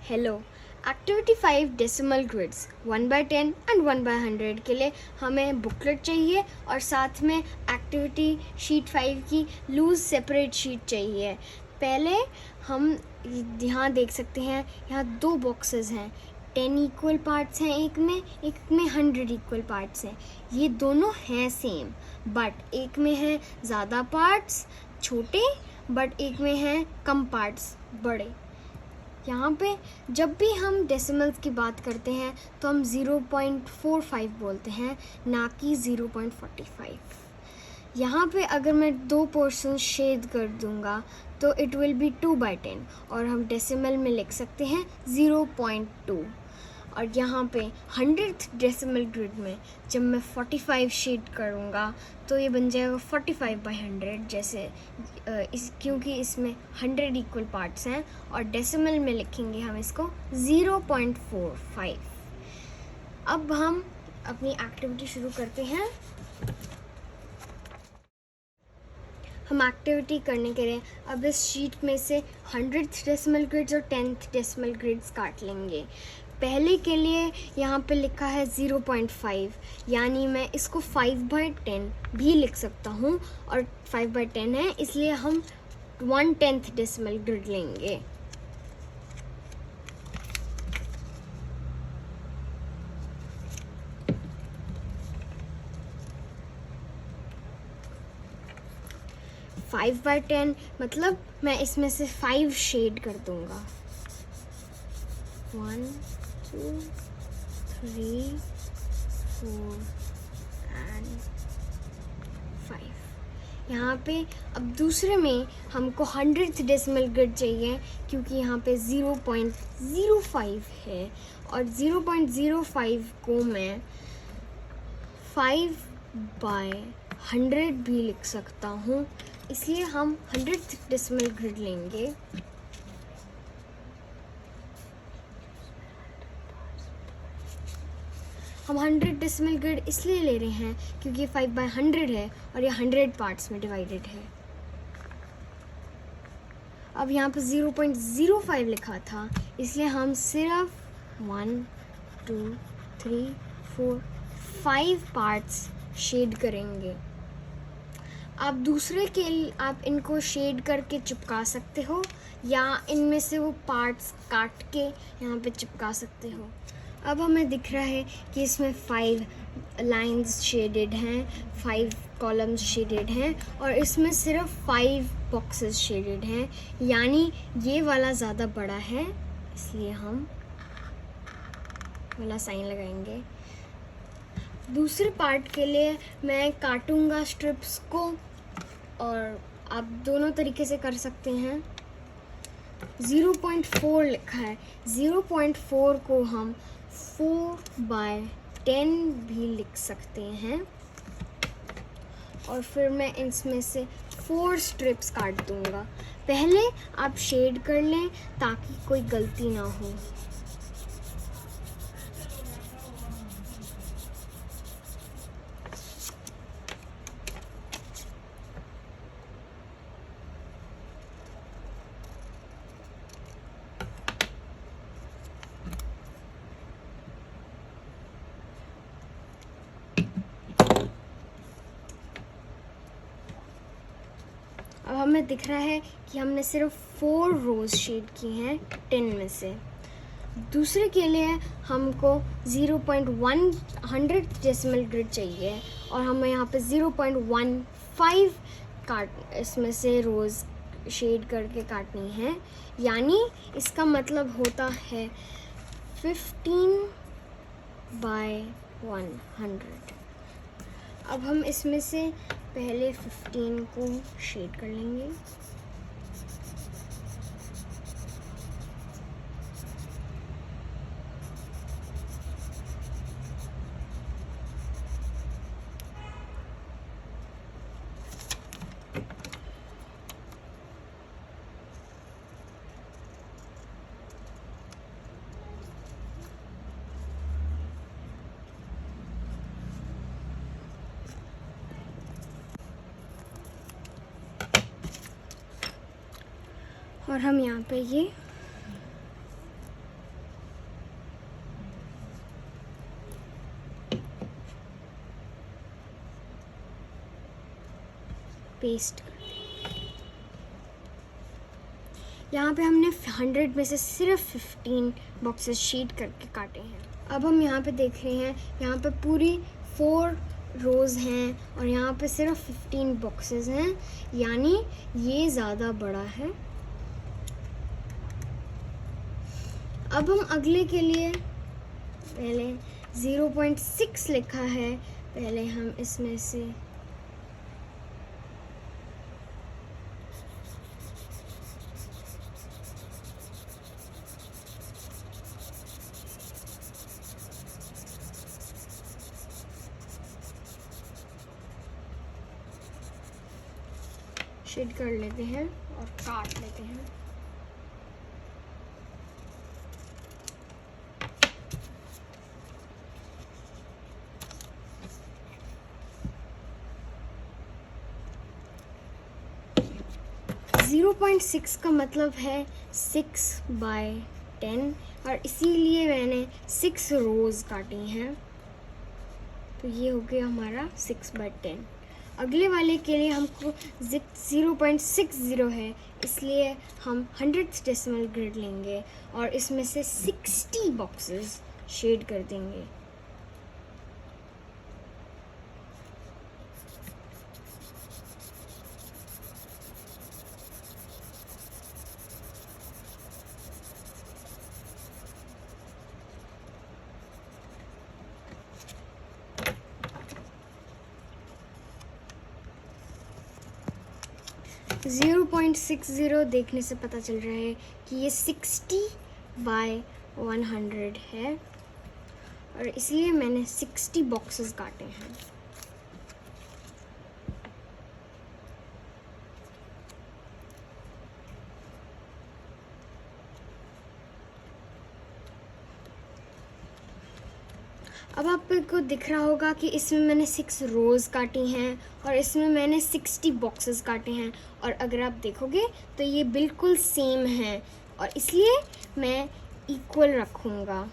Hello. Activity 5 decimal grids 1/10 and 1/100 के लिए हमें बुकलेट चाहिए और साथ में एक्टिविटी शीट 5 की लूज़ सेपरेट शीट चाहिए। पहले हम यहाँ देख सकते हैं, यहाँ 2 बॉक्सेस हैं। 10 इक्वल पार्ट्स हैं एक में 100 इक्वल पार्ट्स हैं। ये दोनों हैं सेम, बट एक में है ज़्यादा पार्ट्स छोटे, बट एक में है कम पार्ट्स बड़े। यहाँ पे जब भी हम डेसिमल्स की बात करते हैं तो हम 0.45 बोलते हैं, ना कि 0.45। यहाँ पे अगर मैं 2 पोर्शन शेड कर दूँगा तो इट विल बी 2/10 और हम डेसिमल में लिख सकते हैं 0.2। और यहाँ पे 100th डेसिमल ग्रिड में जब मैं 45 शेड करूँगा तो ये बन जाएगा 45/100, जैसे क्योंकि इसमें 100 इक्वल पार्ट्स हैं और डेसिमल में लिखेंगे हम इसको 0.45। अब हम अपनी एक्टिविटी शुरू करते हैं। हम एक्टिविटी करने के लिए अब इस शीट में से 100th डेसिमल ग्रिड्स और 10th डेसिमल ग्रिड्स काट लेंगे। पहले के लिए यहाँ पे लिखा है 0.5, यानी मैं इसको 5/10 भी लिख सकता हूँ और 5/10 है इसलिए हम 1/10 डेसिमल ग्रिड लेंगे। फाइव बाई 10 मतलब मैं इसमें से 5 शेड कर दूँगा। 1 2 3 4 एंड 5। यहाँ पे अब दूसरे में हमको 100th डेसिमल ग्रिड चाहिए क्योंकि यहाँ पे 0.05 है और 0.05 को मैं 5/100 भी लिख सकता हूँ, इसलिए हम 100th डेसिमल ग्रिड लेंगे। हम 100 डेसिमल ग्रिड इसलिए ले रहे हैं क्योंकि 5/100 है और ये 100 पार्ट्स में डिवाइडेड है। अब यहाँ पर 0.05 लिखा था इसलिए हम सिर्फ 1 2 3 4 5 पार्ट्स शेड करेंगे। आप दूसरे के आप इनको शेड करके चिपका सकते हो या इनमें से वो पार्ट्स काट के यहाँ पे चिपका सकते हो। अब हमें दिख रहा है कि इसमें 5 लाइंस शेडेड हैं, 5 कॉलम्स शेडेड हैं और इसमें सिर्फ 5 बॉक्सेस शेडेड हैं, यानी ये वाला ज़्यादा बड़ा है इसलिए हम वाला साइन लगाएंगे। दूसरे पार्ट के लिए मैं काटूंगा स्ट्रिप्स को और आप दोनों तरीके से कर सकते हैं। 0.4 लिखा है, 0.4 को हम 4/10 भी लिख सकते हैं और फिर मैं इसमें से 4 स्ट्रिप्स काट दूंगा। पहले आप शेड कर लें ताकि कोई गलती ना हो। अब हमें दिख रहा है कि हमने सिर्फ 4 रोज शेड की हैं 10 में से। दूसरे के लिए हमको 0.1 डेसिमल ग्रिड चाहिए और हमें यहाँ पे 0.15 काट इसमें से रोज़ शेड करके काटनी है, यानी इसका मतलब होता है 15/100। अब हम इसमें से पहले 15 को शेड कर लेंगे। और हम यहाँ पे ये पेस्ट कर दें। यहाँ पे हमने 100 में से सिर्फ 15 बॉक्सेस शीट करके काटे हैं। अब हम यहाँ पे देख रहे हैं, यहाँ पे पूरी 4 रोज़ हैं और यहाँ पे सिर्फ 15 बॉक्सेस हैं, यानी ये ज़्यादा बड़ा है। अब हम अगले के लिए पहले 0.6 लिखा है, पहले हम इसमें से शेड कर लेते हैं और काट लेते हैं। ज़ीरो 0.6 का मतलब है 6/10 और इसीलिए मैंने 6 रोज़ काटी हैं, तो ये हो गया हमारा 6/10। अगले वाले के लिए हमको 0.60 है, इसलिए हम 100th डेसिमल ग्रिड लेंगे और इसमें से 60 बॉक्सेस शेड कर देंगे। ज़ीरो 0.60 देखने से पता चल रहा है कि ये 60/100 है और इसलिए मैंने 60 बॉक्सेस काटे हैं। अब आपको दिख रहा होगा कि इसमें मैंने 6 रोज़ काटी हैं और इसमें मैंने 60 बॉक्सेस काटे हैं, और अगर आप देखोगे तो ये बिल्कुल सेम है और इसलिए मैं इक्वल रखूँगा।